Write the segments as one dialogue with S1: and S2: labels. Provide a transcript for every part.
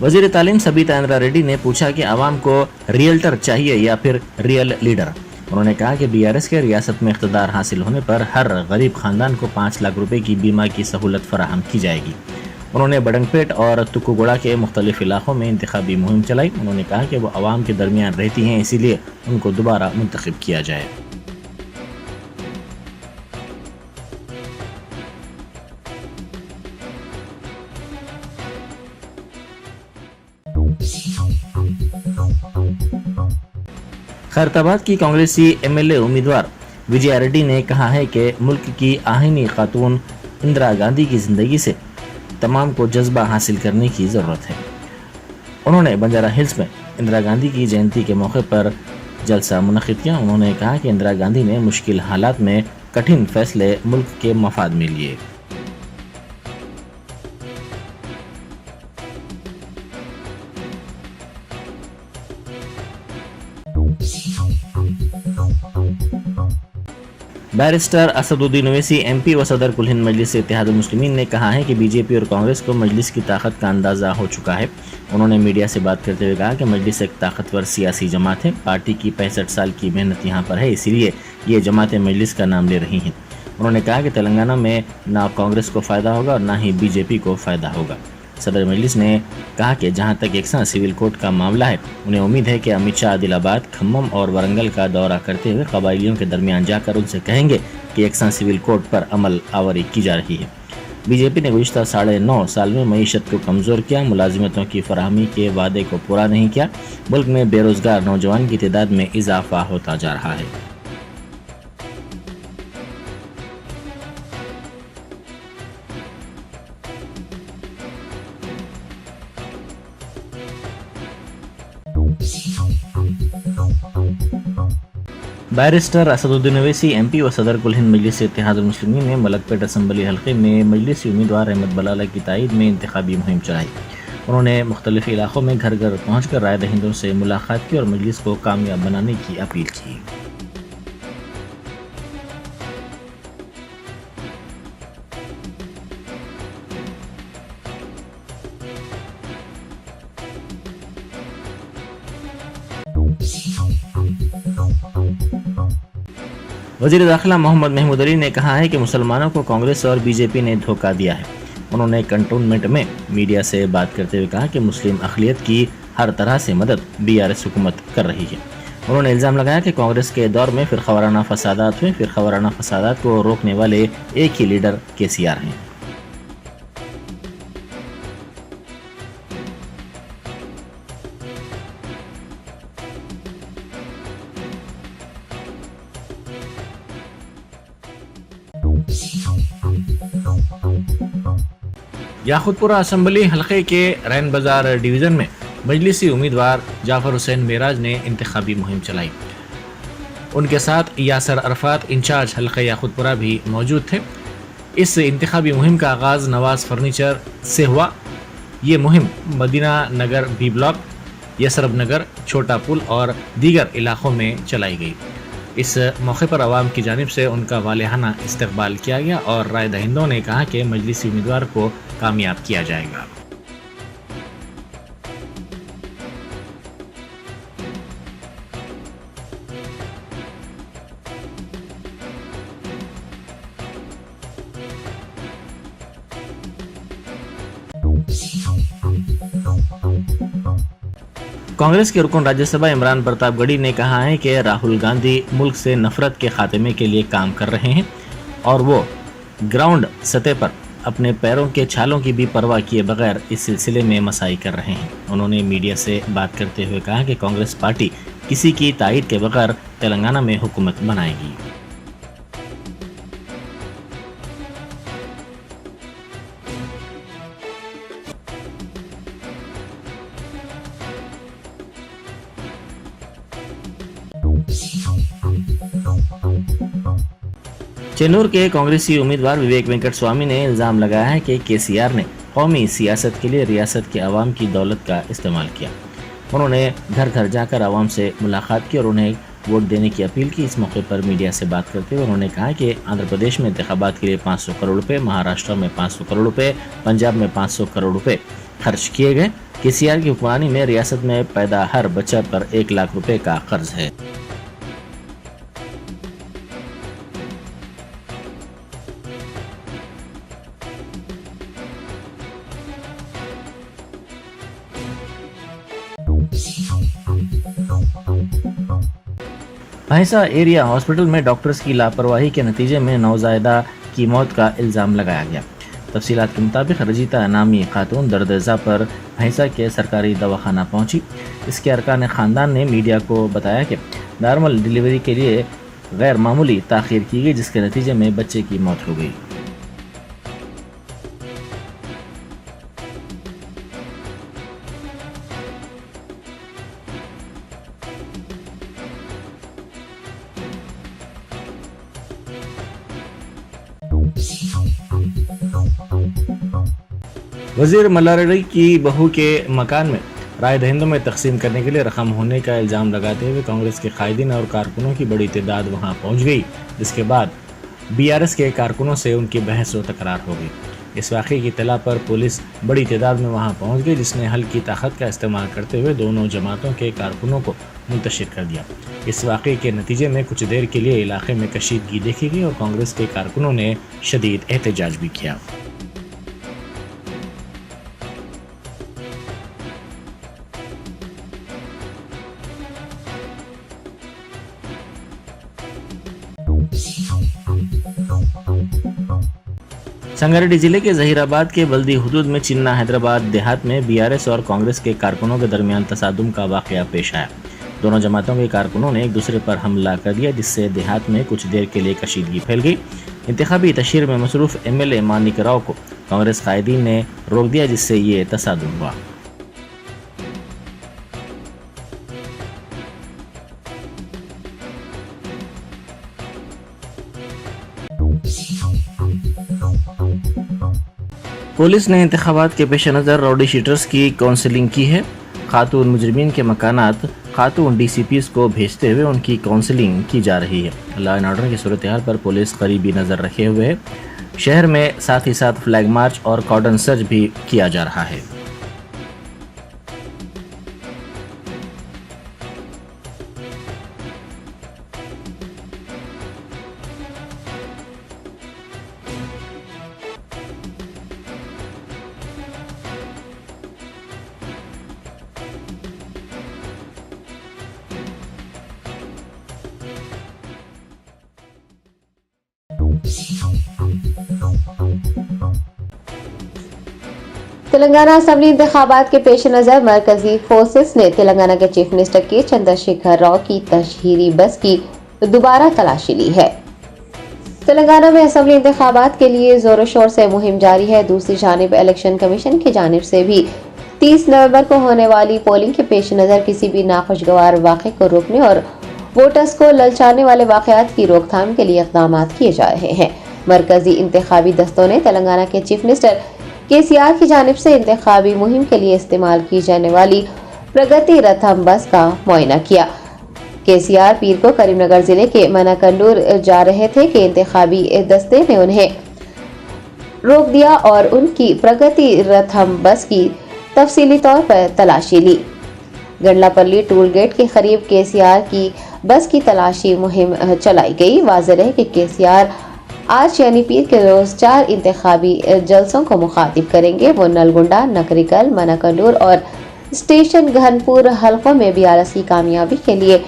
S1: वजीर तालीम सबीता इंद्रा रेड्डी ने पूछा कि आवाम को रियल्टर चाहिए या फिर रियल लीडर। उन्होंने कहा कि बीआरएस के रियासत में इख्तिदार हासिल होने पर हर गरीब खानदान को 5 लाख रुपए की बीमा की सहूलत फराहम की जाएगी। उन्होंने बडंगपेट और तुक्कुगुड़ा के मुख्तलिफ इलाकों में इंतखाबी मुहिम चलाई। उन्होंने कहा कि वो आवाम के दरमियान रहती हैं, इसीलिए उनको दोबारा मुंतखब किया जाए। खैरताबाद की कांग्रेसी एमएलए उम्मीदवार विजया रेड्डी ने कहा है कि मुल्क की आहिनी खातून इंदिरा गांधी की जिंदगी से तमाम को जज्बा हासिल करने की ज़रूरत है। उन्होंने बंजारा हिल्स में इंदिरा गांधी की जयंती के मौके पर जलसा मुनक़िद किया। उन्होंने कहा कि इंदिरा गांधी ने मुश्किल हालात में कठिन फैसले मुल्क के मफाद में लिए। बैरिस्टर असदुद्दीन ओवैसी एमपी व सदर कुल हिंद मजलिस इत्तेहादुल मुस्लिमीन ने कहा है कि बीजेपी और कांग्रेस को मजलिस की ताकत का अंदाजा हो चुका है। उन्होंने मीडिया से बात करते हुए कहा कि मजलिस एक ताकतवर सियासी जमात है। पार्टी की 65 साल की मेहनत यहाँ पर है, इसीलिए ये जमातें मजलिस का नाम ले रही हैं। उन्होंने कहा कि तेलंगाना में ना कांग्रेस को फ़ायदा होगा और ना ही बीजेपी को फ़ायदा होगा। सदर मजलिस ने कहा कि जहां तक एकसा सिविल कोड का मामला है, उन्हें उम्मीद है कि अमित शाह आदिलाबाद, खम्मम और वरंगल का दौरा करते हुए कबायलियों के दरमियान जाकर उनसे कहेंगे कि एकसा सिविल कोड पर अमल आवरी की जा रही है। बीजेपी ने गुज़िश्ता 9.5 साल में मईशत को कमज़ोर किया, मुलाजिमतों की फराहमी के वादे को पूरा नहीं किया। मुल्क में बेरोजगार नौजवान की तादाद में इजाफा होता जा रहा है। बैरिस्टर असदुद्दीन ओवैसी एमपी व सदर कुल हिंद मजलिस इत्तेहादुल मुस्लिमीन ने मलकपेट असम्बली हल्के में मजलिसी उम्मीदवार अहमद बलाला की तायद में इंतखाबी मुहिम चलाई। उन्होंने मुख्तलिफ इलाकों में घर घर पहुँच कर राय दहिंदों से मुलाकात की और मजलिस को कामयाब बनाने की अपील की। वज़ीर दाखिला मोहम्मद महमूद अली ने कहा है कि मुसलमानों को कांग्रेस और बीजेपी ने धोखा दिया है। उन्होंने कंटोनमेंट में मीडिया से बात करते हुए कहा कि मुस्लिम अक़लियत की हर तरह से मदद बीआरएस हुकूमत कर रही है। उन्होंने इल्ज़ाम लगाया कि कांग्रेस के दौर में फ़िरक़ावाराना फ़सादात हुए, फ़िरक़ावाराना फ़सादात को रोकने वाले एक ही लीडर केसीआर हैं। याकुतपुरा असम्बली हल्के के रैन बाजार डिवीज़न में मजलिसी उम्मीदवार जाफर हुसैन मेराज ने इंतखाबी मुहिम चलाई। उनके साथ यासर अरफात इंचार्ज हल्का याकुतपुरा भी मौजूद थे। इस इंतखाबी मुहिम का आगाज़ नवाज़ फर्नीचर से हुआ। ये मुहिम मदीना नगर बी ब्लॉक, यसरब नगर, छोटा पुल और दीगर इलाकों में चलाई गई। इस मौके पर आवाम की जानिब से उनका वालिहाना इस्तकबाल किया गया और राय दहिंदों ने कहा कि मजलिसी उम्मीदवार को कामयाब किया जाएगा। कांग्रेस के रुकन राज्यसभा इमरान प्रतापगढ़ी ने कहा है कि राहुल गांधी मुल्क से नफरत के खात्मे के लिए काम कर रहे हैं और वो ग्राउंड सतह पर अपने पैरों के छालों की भी परवाह किए बगैर इस सिलसिले में मसाई कर रहे हैं। उन्होंने मीडिया से बात करते हुए कहा कि कांग्रेस पार्टी किसी की तायद के बगैर तेलंगाना में हुकूमत बनाएगी। चेन्नूर के कांग्रेसी उम्मीदवार विवेक वेंकट स्वामी ने इल्ज़ाम लगाया है कि केसीआर ने कौमी सियासत के लिए रियासत के अवाम की दौलत का इस्तेमाल किया। उन्होंने घर घर जाकर आवाम से मुलाकात की और उन्हें वोट देने की अपील की। इस मौके पर मीडिया से बात करते हुए उन्होंने कहा कि आंध्र प्रदेश में इंतखाबात के लिए 500 करोड़ रुपए, महाराष्ट्र में 500 करोड़ रुपए, पंजाब में 500 करोड़ रुपए खर्च किए गए। केसीआर की हुक्मरानी में रियासत में पैदा हर बच्चा पर 1 लाख रुपए का कर्ज है। भैंसा एरिया हॉस्पिटल में डॉक्टर्स की लापरवाही के नतीजे में नवजायदा की मौत का इल्ज़ाम लगाया गया। तफसीलात के मुताबिक रजीता नामी खातून दर्द-ए-ज़ा पर भैंसा के सरकारी दवाखाना पहुंची। इसके अरकान ख़ानदान ने मीडिया को बताया कि नॉर्मल डिलीवरी के लिए गैर मामूली ताख़ीर की गई, जिसके नतीजे में बच्चे की मौत हो गई। वजीर मल्लारेड्डी की बहू के मकान में राय दहिंदों में तकसीम करने के लिए रकम होने का इल्ज़ाम लगाते हुए कांग्रेस के कायदीन और कारकुनों की बड़ी तादाद वहां पहुंच गई, जिसके बाद बीआरएस के कारकुनों से उनकी बहस व तकरार हो गई। इस वाक़े की इत्तला पर पुलिस बड़ी तादाद में वहां पहुंच गई, जिसने हल्की ताकत का इस्तेमाल करते हुए दोनों जमातों के कारकुनों को मुंतशिर कर दिया। इस वाक़े के नतीजे में कुछ देर के लिए इलाके में कशीदगी देखी गई और कांग्रेस के कारकुनों ने शदीद एहतजाज भी किया। संगारेड्डी जिले के जहीराबाद के बल्दी हुदूद में चिन्ना हैदराबाद देहात में बीआरएस और कांग्रेस के कारकुनों के दरमियान तसादुम का वाकया पेश आया। दोनों जमातों के कारकुनों ने एक दूसरे पर हमला कर दिया, जिससे देहात में कुछ देर के लिए कशीदगी फैल गई। इंतखाबी तशहीर में मसरूफ एमएलए मानिक राव को कांग्रेस कायदीन ने रोक दिया, जिससे ये तसादुम हुआ। पुलिस ने इंतखाबात के पेश नज़र राउडी शीटर्स की काउंसलिंग की है। खातून मुजरिमीन के मकानात खातून डीसीपीज को भेजते हुए उनकी काउंसलिंग की जा रही है। लॉ एंड ऑर्डर की सूरत हाल पर पुलिस करीबी नज़र रखे हुए है। शहर में साथ ही साथ फ्लैग मार्च और कॉर्डन सर्च भी किया जा रहा है।
S2: तेलंगाना असेंबली इंतखाबात के पेश नज़र मरकजी फोर्सेस ने तेलंगाना के चीफ मिनिस्टर के चंद्रशेखर राव की तशहीरी बस की दोबारा तलाशी ली है। तेलंगाना में असेंबली इंतखाबात के लिए जोरों शोर से मुहिम जारी है। दूसरी जानिब इलेक्शन कमीशन की जानिब से भी 30 नवंबर को होने वाली पोलिंग के पेश नज़र किसी भी नाखुशगवार वाक़े को रोकने और वोटर्स को ललचाने वाले वाक़यात की रोकथाम के लिए इक़दाम किए जा रहे हैं। मरकजी इंतखाबी दस्तों ने तेलंगाना के चीफ मिनिस्टर केसीआर की जानिब से इंतखाबी मुहिम के लिए इस्तेमाल की जाने वाली प्रगति रथम बस का मुआयना किया। केसीआर पीर को करीमनगर जिले के मनाकंडूर जा रहे थे कि इंतखाबी दस्ते ने उन्हें रोक दिया और उनकी प्रगति रथम बस की तफसीली तौर पर तलाशी ली। गंडलापल्ली टूल गेट के करीब केसीआर की बस की तलाशी मुहिम चलाई गई। वाज़ेह है कि केसीआर आज यानी पीर के रोज 4 इंतखाबी जलसों को मुखातिब करेंगे। वो नलगुंडा, नकरिकल, मनाकंडूर और स्टेशन घनपुर हलकों में बीआरएस की कामयाबी के लिए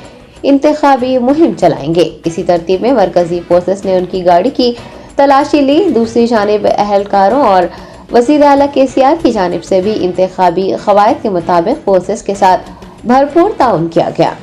S2: इंतखाबी मुहिम चलाएंगे। इसी तरतीब में मरकजी फोर्सेस ने उनकी गाड़ी की तलाशी ली। दूसरी जानिब अहलकारों और वज़ीर आला केसीआर की जानिब से भी इंतखाबी क़वायद के मुताबिक फोर्सेस के साथ भरपूर ताउन किया गया।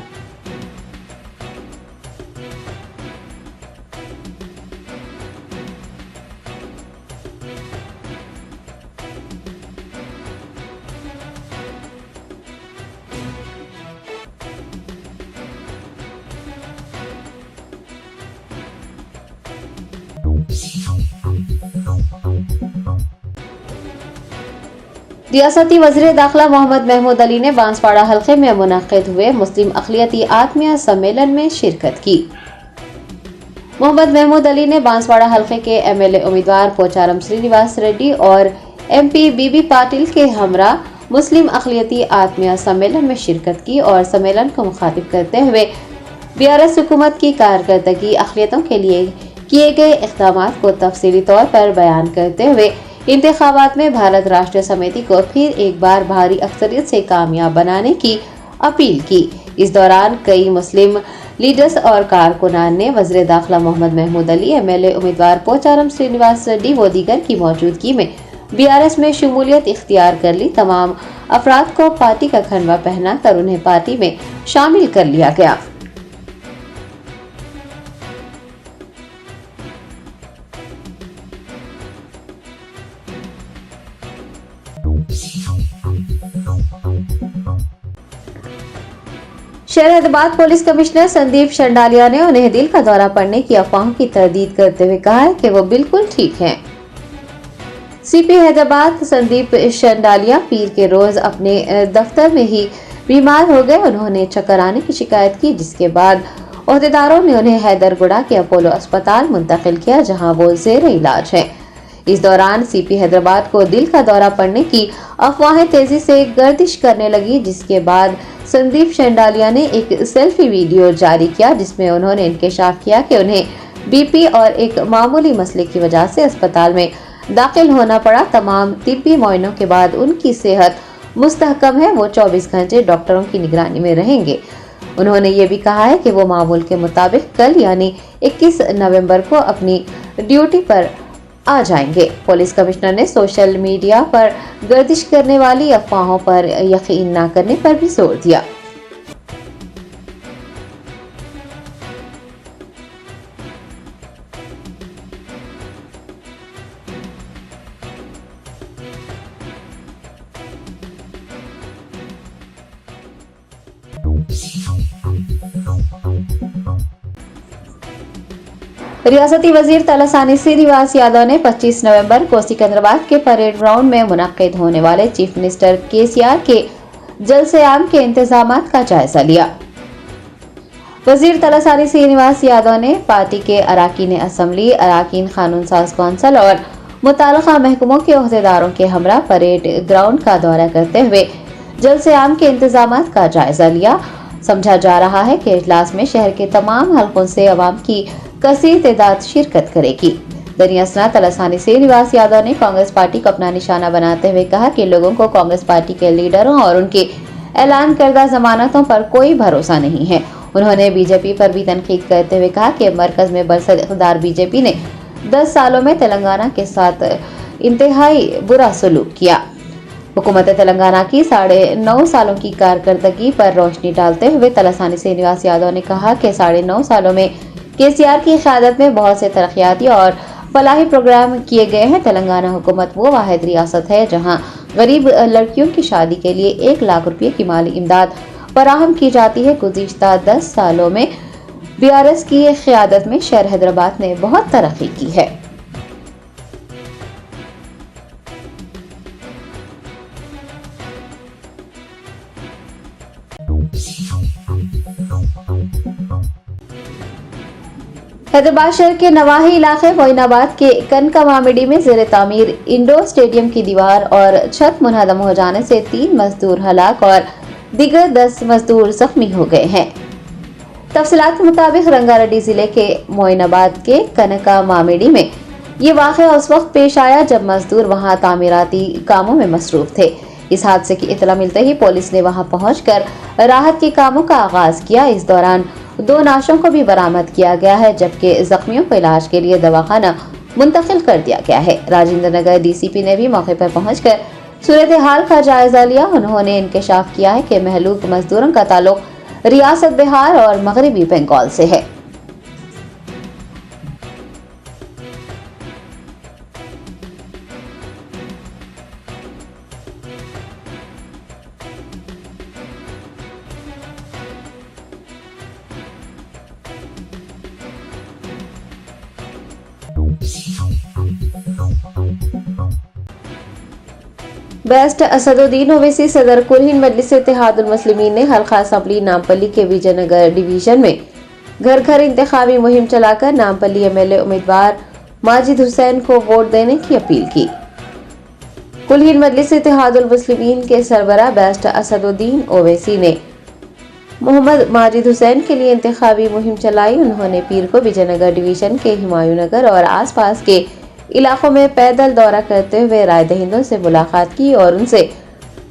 S2: रियासती वज़ीर दाखिला मोहम्मद महमूद अली ने बांसवाड़ा हल्के में मुनक़िद हुए मुस्लिम अक़लियती आत्मीय सम्मेलन में शिरकत की। मोहम्मद महमूद अली ने बांसवाड़ा हल्के के एमएलए उम्मीदवार पोचारम श्रीनिवास रेड्डी और एमपी बीबी पाटिल के हमरा मुस्लिम अक़लियती आत्मीय सम्मेलन में शिरकत की और सम्मेलन को मुखातिब करते हुए बीआरएस हुकूमत की कारकर्दगी अक़लियतों के लिए किए गए इक़दामात को तफसीली तौर पर बयान करते हुए इंतखाबात में भारत राष्ट्रीय समिति को फिर एक बार भारी अक्सरियत से कामयाब बनाने की अपील की। इस दौरान कई मुस्लिम लीडर्स और कारकुनान ने वज़ीर दाखिला मोहम्मद महमूद अली, एमएलए उम्मीदवार पोचारम श्रीनिवास रेड्डी व दीगर की मौजूदगी में बीआरएस में शमूलियत इख्तियार कर ली। तमाम अफराद को पार्टी का खंडवा पहना कर उन्हें पार्टी में शामिल कर लिया गया। शहर हैदराबाद पुलिस कमिश्नर संदीप शंडालिया ने उन्हें दिल का दौरा पड़ने की अफवाहों की तरदीद करते हुए कहा है कि वो बिल्कुल ठीक हैं। सीपी हैदराबाद संदीप शंडालिया पीर के रोज अपने दफ्तर में ही बीमार हो गए। उन्होंने चक्कर आने की शिकायत की, जिसके बाद ओहदेदारों ने उन्हें हैदरगुड़ा के अपोलो अस्पताल मुंतकिल किया, जहां वो जेर इलाज है। इस दौरान सीपी हैदराबाद को दिल का दौरा पड़ने की अफवाहें तेजी से गर्दिश करने लगी, जिसके बाद संदीप शंडालिया ने एक सेल्फी वीडियो जारी किया, जिसमें उन्होंने इंकशाफ किया कि उन्हें बीपी और एक मामूली मसले की वजह से अस्पताल में दाखिल होना पड़ा। तमाम तिब्बी मुआयनों के बाद उनकी सेहत मुस्तहकम है, वो 24 घंटे डॉक्टरों की निगरानी में रहेंगे। उन्होंने ये भी कहा है कि वो मामूल के मुताबिक कल यानी 21 नवंबर को अपनी ड्यूटी पर आ जाएंगे। पुलिस कमिश्नर ने सोशल मीडिया पर गर्दिश करने वाली अफवाहों पर यकीन न करने पर भी जोर दिया। रियासती वजीर तलसानी श्रीनिवास यादव ने 25 नवंबर को सिकंदराबाद के परेड ग्राउंड में मुनक्किद होने वाले चीफ मिनिस्टर केसीआर के जलसे आम के इंतजामात का जायजा लिया। वजीर तलसानी श्रीनिवास यादव ने पार्टी के अराकीन असम्बली, अराकीन कानून साज कौंसिल और मुताल्लिका महकमों के ओहदेदारों के हमरा परेड ग्राउंड का दौरा करते हुए जलसे आम के इंतजामात का जायजा लिया। समझा जा रहा है कि इजलास में शहर के तमाम हलकों से अवाम की कसीर तादाद शिरकत करेगी। दरियासना तलसानी श्रीनिवास यादव ने कांग्रेस पार्टी को अपना निशाना बनाते हुए कहा कि लोगों को कांग्रेस पार्टी के लीडरों और उनके ऐलान करदा जमानतों पर कोई भरोसा नहीं है। उन्होंने बीजेपी पर भी तनकीद करते हुए कहा कि मरकज में बरसर इक़्तिदार बीजेपी ने 10 सालों में तेलंगाना के साथ इंतहाई बुरा सलूक किया। हुकूमत तेलंगाना की 9.5 सालों की कारकर्दगी पर रोशनी डालते हुए तलसानी श्रीनिवास यादव ने कहा कि 9.5 सालों में केसीआर की क़यादत में बहुत से तरक्याती और फलाही प्रोग्राम किए गए हैं। तेलंगाना हुकूमत वो वाहिद रियासत है जहां गरीब लड़कियों की शादी के लिए 1 लाख रुपये की माली इमदाद फराहम की जाती है। गुज़िश्ता 10 सालों में बीआरएस की क़यादत में शहर हैदराबाद ने बहुत तरक्की की है। हैदराबाद शहर के नवाही इलाके मोइनाबाद के कनका मामिडी में ज़ेर तामीर इंडोर स्टेडियम की दीवार और छत मुनहदम हो जाने से 3 मजदूर हलाक और दिगर 10 मजदूर जख्मी हो गए हैं। तफसीलात के मुताबिक रंगारेड्डी जिले के मोइनाबाद के कनका मामिडी में ये वाक़या उस वक्त पेश आया जब मजदूर वहां तामीराती कामों में मसरूफ थे। इस हादसे की इत्तला मिलते ही पुलिस ने वहां पहुंचकर राहत के कामों का आगाज किया। इस दौरान 2 लाशों को भी बरामद किया गया है, जबकि जख्मियों को इलाज के लिए दवाखाना मुंतकिल कर दिया गया है। राजेंद्र नगर डीसीपी ने भी मौके पर पहुंचकर सूरत हाल का जायजा लिया। उन्होंने इंकशाफ किया है कि महलूक मजदूरों का ताल्लुक रियासत बिहार और मगरबी बंगाल से है। बेस्ट असदुद्दीन ओवैसी सदर कुल हिंद मजलिस इत्तेहादुल मुस्लिमीन ने हल्का असम्बली नामपल्ली के विजयनगर डिवीजन में घर घर इंतखाबी मुहिम चलाकर नामपल्ली एमएलए उम्मीदवार माजिद हुसैन को वोट देने की अपील की। कुलहीन मजलिस इत्तेहादुल मुस्लिमीन के सरबराह बैरिस्टर असदुद्दीन ओवैसी ने मोहम्मद माजिद हुसैन के लिए इंतखाबी मुहिम चलाई। उन्होंने पीर को विजयनगर डिवीजन के हुमायूं नगर और आसपास के इलाकों में पैदल दौरा करते हुए राय दहिंदों से मुलाकात की और उनसे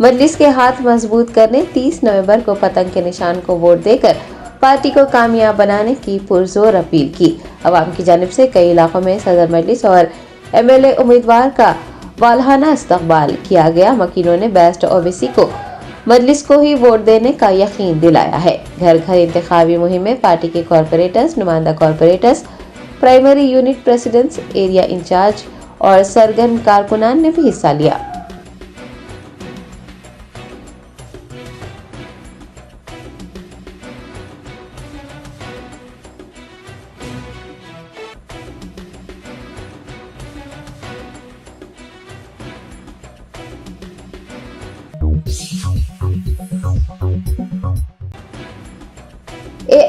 S2: मजलिस के हाथ मजबूत करने 30 नवंबर को पतंग के निशान को वोट देकर पार्टी को कामयाब बनाने की पुरजोर अपील की। अवाम की जानिब से कई इलाकों में सदर मजलिस और MLA उम्मीदवार का वालहाना इस्तकबाल किया गया। मकीनों ने बैरिस्टर ओवैसी को मजलिस को ही वोट देने का यकीन दिलाया है। घर घर इंतखाबी मुहिम में पार्टी के कॉरपोरेटर्स, नुमाइंदा corporators, primary unit presidents, area incharge और सरगर्म कारकुनान ने भी हिस्सा लिया।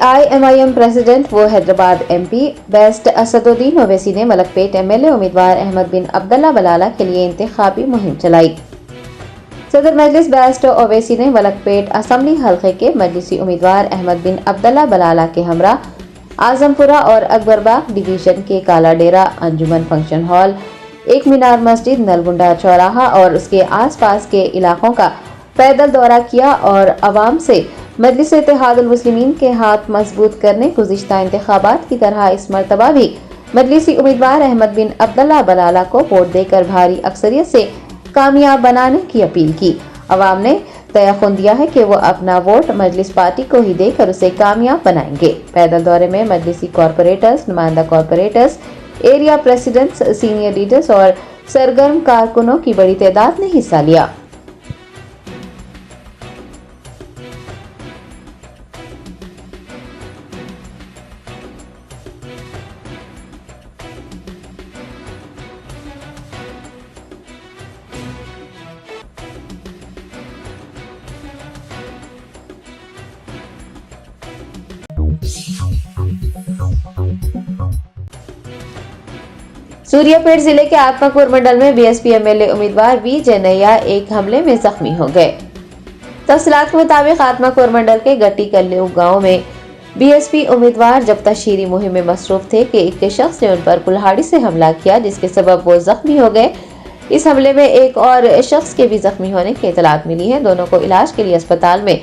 S2: AIMIM प्रेसिडेंट व हैदराबाद MP बैरिस्टर असदुद्दीन ओवैसी ने मलकपेट MLA उम्मीदवार अहमद बिन अब्दुल्ला बलाला के लिए इंतखाबी मुहिम चलाई। सदर मजलिस बैरिस्टर ओवैसी ने मलकपेट असम्बली हल्के के मजलिसी उम्मीदवार अहमद बिन अब्दुल्ला बलाला के हमरा आजमपुरा और अकबरबाग डिवीजन के काला डेरा, अंजुमन फंक्शन हॉल, एक मीनार मस्जिद, नलगुंडा चौराहा और उसके आसपास के इलाकों का पैदल दौरा किया और अवाम से मजलिस इत्तेहादुल मुस्लिमीन के हाथ मजबूत करने गुज़िश्ता इंतखाबात की तरह इस मरतबा भी मजलिसी उम्मीदवार अहमद बिन अब्दुल्ला बलाला को वोट देकर भारी अक्सरियत से कामयाब बनाने की अपील की। अवाम ने तयखुन दिया है कि वो अपना वोट मजलिस पार्टी को ही देकर उसे कामयाब बनाएंगे। पैदल दौरे में मजलिसी कॉरपोरेटर्स, नुमाइंदा corporators, area presidents, senior leaders और सरगर्म कारकुनों की बड़ी तादाद ने हिस्सा लिया। सूर्यापेट जिले के आत्मापुर मंडल में BSP MLA उम्मीदवार V जैनैया एक हमले में जख्मी हो गए। तफसीलात के मुताबिक आत्मापुर मंडल के गट्टी कल्लू गांव में BSP उम्मीदवार जब तशहीरी मुहिम में मसरूफ थे कि एक शख्स ने उन पर कुल्हाड़ी से हमला किया, जिसके सबब वो जख्मी हो गए। इस हमले में एक और शख्स के भी जख्मी होने की इतलात मिली है। दोनों को इलाज के लिए अस्पताल में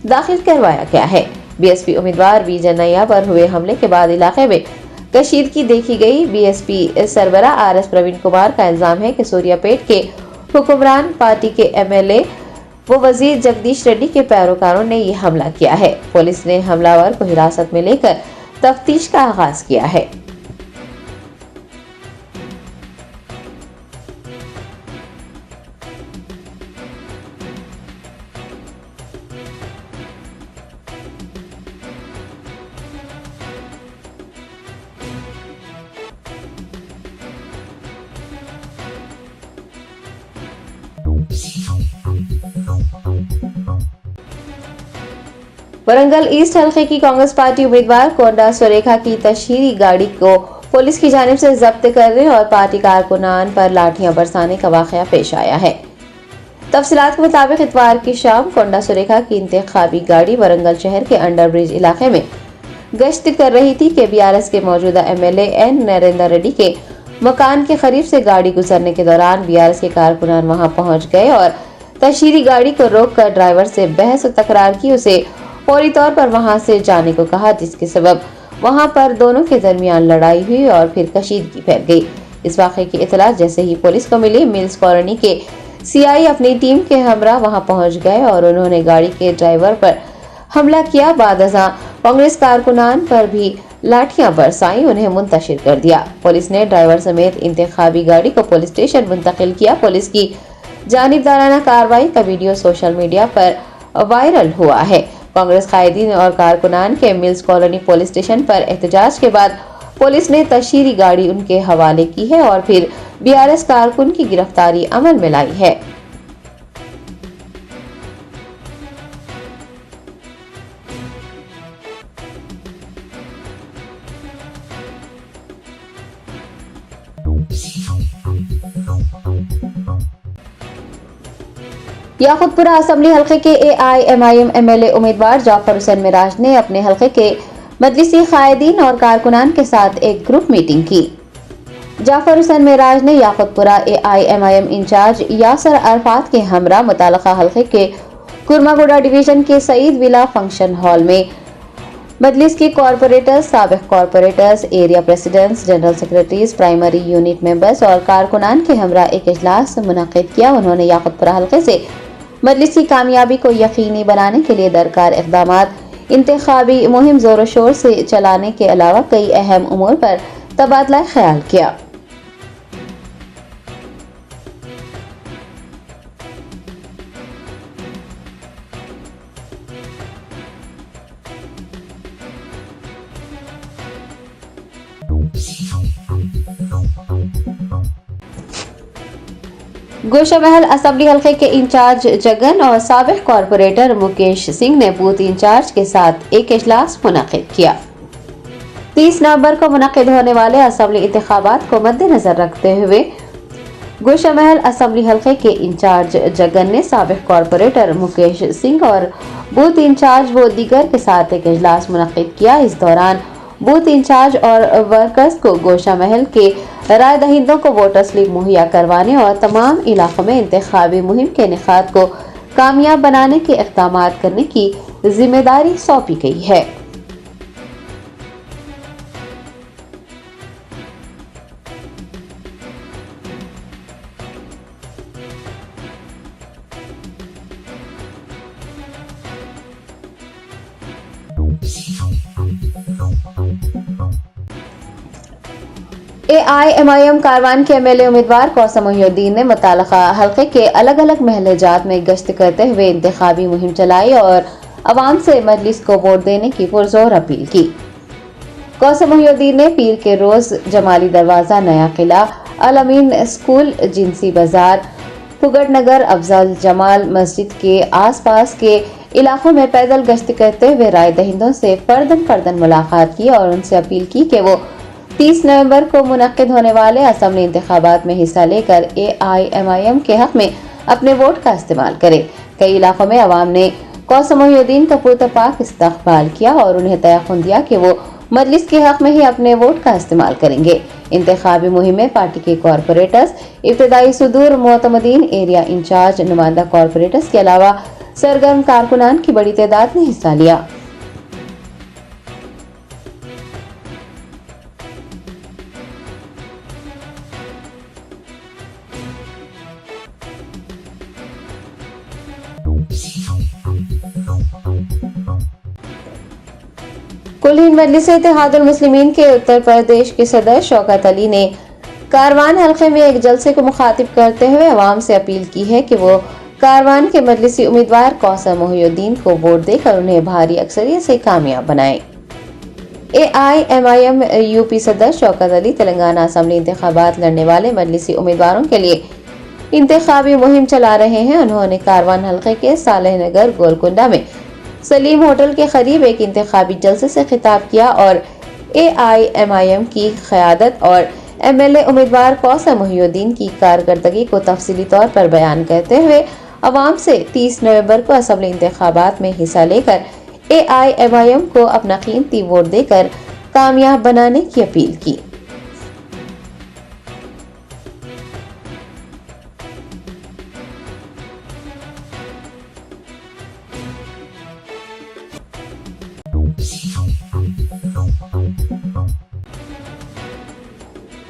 S2: दाखिल करवाया गया है। BSP उम्मीदवार V जैनैया पर हुए हमले के बाद इलाके में कशीदगी देखी गई। BSP सरबराह RS प्रवीण कुमार का इल्जाम है कि सूर्यापेट के हुक्मरान पार्टी के MLA वो वजीर जगदीश रेड्डी के पैरोकारों ने ये हमला किया है। पुलिस ने हमलावर को हिरासत में लेकर तफ्तीश का आगाज किया है। वरंगल ईस्ट हल्के की कांग्रेस पार्टी उम्मीदवार कोंडा सुरेखा की तशहीरी गाड़ी को पुलिस की जानिब से जब्त करने और पार्टी कारकुनान पर लाठियां बरसाने का वाकया पेश आया है। तफसीलात के मुताबिक इतवार की शाम कोंडा सुरेखा की इंतखाबी गाड़ी वरंगल शहर के अंडर ब्रिज इलाके में गश्त कर रही थी कि BRS के मौजूदा MLA N नरेंद्र रेड्डी के मकान के करीब से गाड़ी गुजरने के दौरान BRS के कारकुनान वहां पहुंच गए और तशहीरी गाड़ी को रोककर ड्राइवर से बहस और तकरार की, उसे फौरी तौर पर वहां से जाने को कहा, जिसके सबब वहां पर दोनों के दरमियान लड़ाई हुई और फिर कशीदगी फैल गई। इस वाक़े की इतला जैसे ही पुलिस को मिली, मिल्स कॉलोनी के CI अपनी टीम के हमरा वहां पहुंच गए और उन्होंने गाड़ी के ड्राइवर पर हमला किया। बादअज़ां कांग्रेस कारकुनान पर भी लाठियां बरसाई, उन्हें मुंतशिर कर दिया। पुलिस ने ड्राइवर समेत इंतखाबी गाड़ी को पुलिस स्टेशन मुंतकिल किया। पुलिस की जानिबदाराना कार्रवाई का वीडियो सोशल मीडिया पर वायरल हुआ है। कांग्रेस कायदीन और कारकुनान के मिल्स कॉलोनी पुलिस स्टेशन पर एहतजाज के बाद पुलिस ने तशहीरी गाड़ी उनके हवाले की है और फिर BRS कारकुन की गिरफ्तारी अमल में लाई है। याकुतपुरा असेंबली हलके के AIMIM MLA उम्मीदवार जाफर हुसैन मिराज ने अपने हलके के मजलिसी कायदीन और कारकुनान के साथ एक ग्रुप मीटिंग की। जाफर हुसैन मिराज ने याकुतपुरा AIMIM इंचार्ज यासर अरफात के हमरा मुतालका हलके के कुरमागुड़ा डिवीजन के सईद विला फंक्शन हॉल में मजलिस के कॉरपोरेटर्स, साबिक corporators, area presidents, general secretaries, primary unit members और कारकुनान के हमरा एक इजलास मुनक्किद किया। उन्होंने याकुतपुरा हलके से मजलिस की कामयाबी को यकीनी बनाने के लिए दरकार इक़दामात इंतखाबी मुहिम जोर शोर से चलाने के अलावा कई अहम उमूर पर तबादला ख्याल किया। गोशामहल असेंबली हलके के इंचार्ज जगन और साबिक कॉरपोरेटर मुकेश सिंह ने बूथ इंचार्ज के साथ एक इजलास मुनक्किद किया। 30 नवंबर को मुनक्किद होने वाले असेंबली इंतखाबात को मद्देनजर रखते हुए गोशामहल असेंबली हलके के इंचार्ज जगन ने साबिक कॉरपोरेटर मुकेश सिंह और बूथ इंचार्ज व दीगर के साथ एक इजलास मुनक्किद किया। इस दौरान बूथ इंचार्ज और वर्कर्स को गोशामहल के राय दहिंदों को वोटर स्लिप मुहैया करवाने और तमाम इलाकों में इंतखाबी मुहिम के इनेकाद को कामयाब बनाने के इक़दाम करने की जिम्मेदारी सौंपी गई है। AIMIM कारवान के MLA उम्मीदवार कौसम मोहिउद्दीन ने मुतालका हलके के अलग अलग महल्लेजात में गश्त करते हुए इंतखाबी मुहिम चलाई और अवाम से मजलिस को वोट देने की पुरजोर अपील की। कौसम मोहिउद्दीन ने पीर के रोज जमाली दरवाजा, नया किला, अल अमीन स्कूल, जिनसी बाजार, फुगट नगर, अफजल जमाल मस्जिद के आसपास के इलाकों में पैदल गश्त करते हुए राय दहिंदों से फर्दन मुलाकात की और उनसे अपील की कि वो 30 नवंबर को मुनक्किद होने वाले असेंबली इंतखाबात में हिस्सा लेकर AIMIM के हक में अपने वोट का इस्तेमाल करें। कई इलाकों में अवाम ने कौसम मोहिउद्दीन का पुरतपाक इस्तकबाल किया और उन्हें तयक़ुन दिया कि वो मजलिस के हक में ही अपने वोट का इस्तेमाल करेंगे। इंतखाबी मुहिम में पार्टी के कॉरपोरेटर्स, इब्तदाई सुदूर मोतमदीन, एरिया इंचार्ज, नुमाइंदा कॉरपोरेटर्स के अलावा सरगर्म कारकुनान की बड़ी तादाद ने हिस्सा लिया। कुल हिंद मजलिस इत्तेहादुल मुस्लिमीन के उत्तर प्रदेश के सदर शौकत अली ने कारवान हलके में एक जलसे को मुखातिब करते हुए अवाम से अपील की है कि वो कारवान के मजलिसी उम्मीदवार कौसम मोहिउद्दीन को वोट देकर उन्हें भारी अक्सरियत से कामयाब बनाएं। AIMIM UP सदर शौकत अली तेलंगाना असेंबली इंतखाबात लड़ने वाले मजलिसी उम्मीदवारों के लिए इंतखाबी मुहिम चला रहे हैं। उन्होंने कारवान हलके के सालेह नगर गोलकुंडा में सलीम होटल के करीब एक इंतखाबी जलसे से खिताब किया और AIMIM की क़यादत और MLA उम्मीदवार कौसम मोहिउद्दीन की कारकर्दगी को तफसीली तौर पर बयान करते हुए अवाम से 30 नवंबर को असेंबली इंतखाबात में हिस्सा लेकर AIMIM को अपना कीमती वोट देकर कामयाब बनाने की अपील की।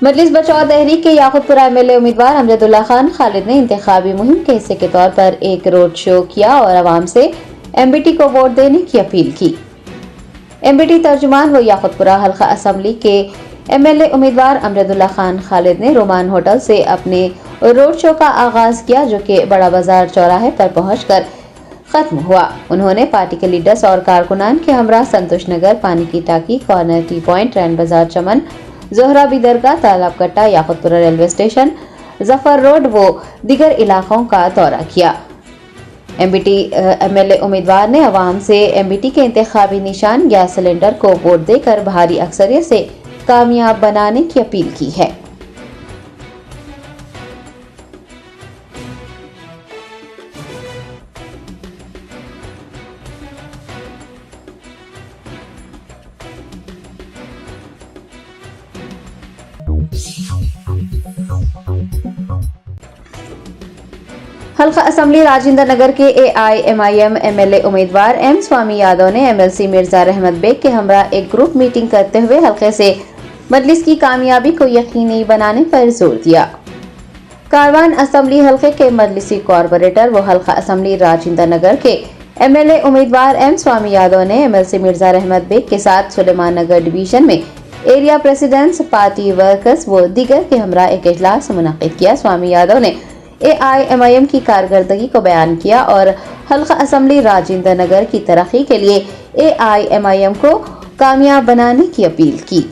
S2: मजलिस बचाओ तहरीक के याकुतपुरा MLA उम्मीदवार अमजदुल्ला खान खालिद ने इंतखाबी मुहिम के हिस्से के तौर पर एक रोड शो किया और आवाम से MBT को वोट देने की अपील की। MBT तर्जुमान व याकुतपुरा हल्का असेंबली के MLA उम्मीदवार अमजदुल्ला खान खालिद ने रोमान होटल से अपने रोड शो का आगाज किया, जो कि बड़ा बाजार चौराहे पर पहुंचकर खत्म हुआ। उन्होंने पार्टी के लीडर्स और कारकुनान के हमरा संतोष नगर, पानी की टाकी, कॉर्नर टी पॉइंट, रैन बाजार चमन, जोहरा बिदरगाह, तालाब कट्टा, Yakutpura railway station, Zafar road वो दीगर इलाकों का दौरा किया। MBT MLA उम्मीदवार ने अवाम से MBT के इंतखाबी निशान गैस सिलेंडर को वोट देकर भारी अक्सरियत से कामयाब बनाने की अपील की है। हल्का असेंबली राजेंद्र नगर के AIMIM MLA उम्मीदवार M स्वामी यादव ने MLC मिर्जा रहमत बेग के हमरा एक ग्रुप मीटिंग करते हुए हल्के से मजलिस की कामयाबी को यकीनी बनाने पर जोर दिया। कारवान असेंबली हल्के के मजलिसी कॉर्पोरेटर व हल्का असेंबली राजेंद्र नगर के MLA उम्मीदवार M स्वामी यादव ने MLC मिर्जा रहमत बेग के साथ सुलेमान नगर डिवीजन में एरिया प्रेसिडेंट्स, पार्टी वर्कर्स व दीगर के हमरा एक इजलास मुनक्किद किया। स्वामी यादव ने AIMIM की कारकर्दगी को बयान किया और हल्का असेंबली राजेंद्र नगर की तरक्की के लिए AIMIM को कामयाब बनाने की अपील की।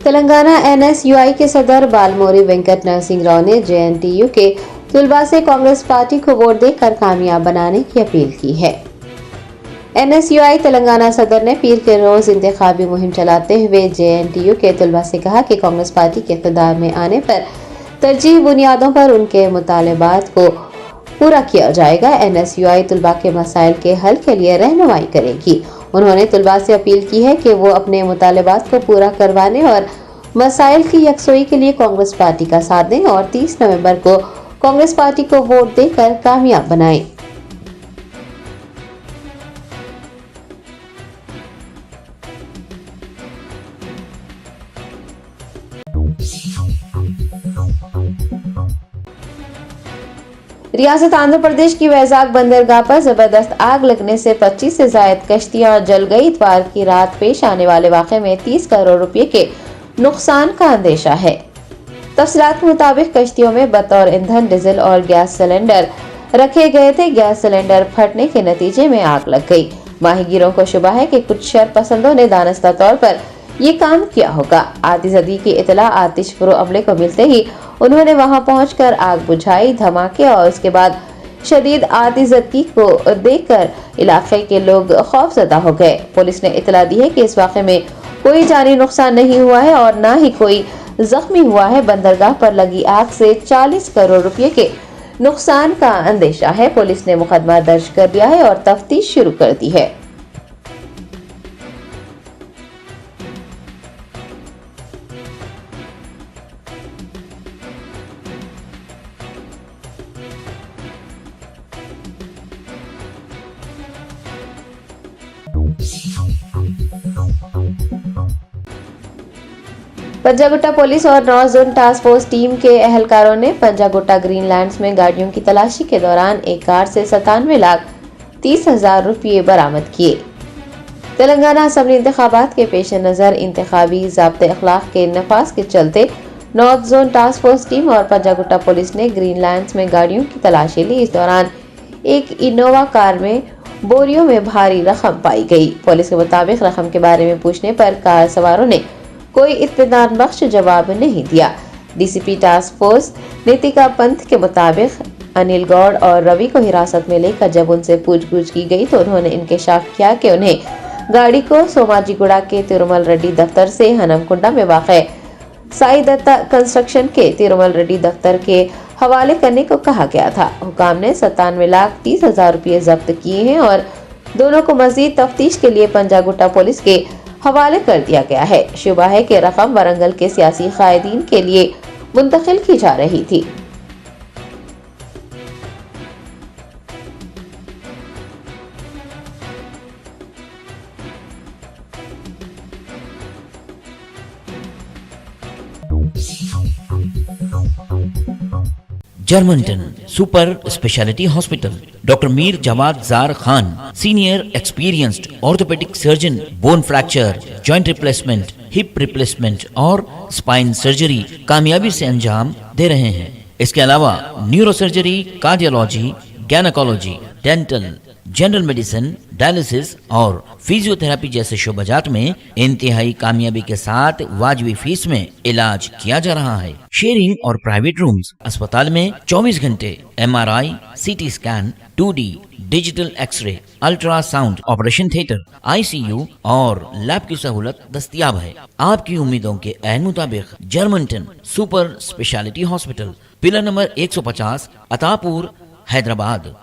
S2: तेलंगाना NSUI के सदर बालमोरी वेंकट नरसिंह राव ने JNTU के तुलबा से कांग्रेस पार्टी को वोट देकर कामयाब बनाने की अपील की है। NSUI तेलंगाना सदर ने पीर के रोज इंतखाबी मुहिम चलाते हुए JNTU के तुलबा से कहा कि कांग्रेस पार्टी के इक़्तिदार में आने पर तरजीह बुनियादों पर उनके मुतालबात को पूरा किया जाएगा। NSUI तुलबा के मसाइल के हल के लिए रहनुमाई करेगी। उन्होंने तुलबा से अपील की है कि वो अपने मुतालबात को पूरा करवाने और मसाइल की यकसोई के लिए कांग्रेस पार्टी का साथ दें और 30 नवंबर को कांग्रेस पार्टी को वोट देकर कामयाब बनाएं। रियासत आंध्र प्रदेश की वैजाग बंदरगाह पर जबरदस्त आग लगने से 25 से ज्यादा कश्तियां जल गई। इतवार की रात पेश आने वाले वाक़े में 30 करोड़ रुपए के नुकसान का अंदेशा है। तफसीलात के मुताबिक कश्तियों में बतौर ईंधन डीजल और गैस सिलेंडर रखे गए थे। गैस सिलेंडर फटने के नतीजे में आग लग गई। माहीगीरों को शुबा है कि कुछ शरपसंदों ने दानिस्ता तौर पर ये काम किया होगा। आतिशबाजी की इतला आतिशफरो अमले को मिलते ही उन्होंने वहां पहुंचकर आग बुझाई। धमाके और उसके बाद शदीद आतिशबाजी को देखकर इलाके के लोग खौफजदा हो गए। पुलिस ने इतला दी है कि इस वाक़े में कोई जानी नुकसान नहीं हुआ है और न ही कोई जख्मी हुआ है। बंदरगाह पर लगी आग से 40 करोड़ रुपए के नुकसान का अंदेशा है। पुलिस ने मुकदमा दर्ज कर लिया है और तफ्तीश शुरू कर दी है। पंजागुट्टा पुलिस और 9 जोन टास्क फोर्स टीम के अहलकारों ने पंजागुट्टा ग्रीनलैंड्स में गाड़ियों की तलाशी के दौरान एक कार से 97,30,000 रुपये बरामद किए। तेलंगाना असेंबली इंतखाबात के पेश नज़र इंतखाबी ज़ाब्ते अखलाक के नफाज के चलते north zone task force team और पंजागुट्टा पुलिस ने ग्रीनलैंड्स में गाड़ियों की तलाशी ली। इस दौरान एक इनोवा कार में बोरियों में भारी रकम पाई गई। पुलिस के मुताबिक रकम के बारे में पूछने पर कार सवारों ने कोई इत्मीनान बख्श जवाब नहीं दिया। DCP task force Nitika Pant के मुताबिक अनिल गौड़ और रवि को हिरासत में लेकर जब उनसे पूछगछ की गई तो उन्होंने इंकशाफ किया कि उन्हें गाड़ी को सोमाजीगुड़ा के तिरुमल रेड्डी दफ्तर से हनमकुंडा में वाक़ साई दत्ता कंस्ट्रक्शन के तिरुमल रेड्डी दफ्तर के हवाले करने को कहा गया था। हुकाम ने 97,30,000 रुपये जब्त किए हैं और दोनों को मजीद तफ्तीश के लिए पंजागुट्टा पुलिस के हवाले कर दिया गया है। शुबा है कि रकम वरंगल के सियासी कायदीन के लिए मुंतकिल की जा रही थी।
S3: Germanton super speciality hospital, doctor Mir Jawad Zar Khan, senior experienced orthopaedic surgeon, bone fracture, joint replacement, hip replacement और स्पाइन सर्जरी कामयाबी से अंजाम दे रहे हैं। इसके अलावा neuro surgery, cardiology, gynaecology, dental, general medicine, dialysis और फिजियोथेरेपी जैसे शोबाजात में इंतहाई कामयाबी के साथ वाजबी फीस में इलाज किया जा रहा है। शेयरिंग और प्राइवेट रूम्स, अस्पताल में 24 घंटे MRI, CT scan, 2D digital X-ray, ultrasound, operation theatre, ICU और लैब की सहूलत दस्तयाब है। आपकी उम्मीदों के ऐन मुताबिक Germanton super speciality hospital, pillar number 150, Attapur, Hyderabad.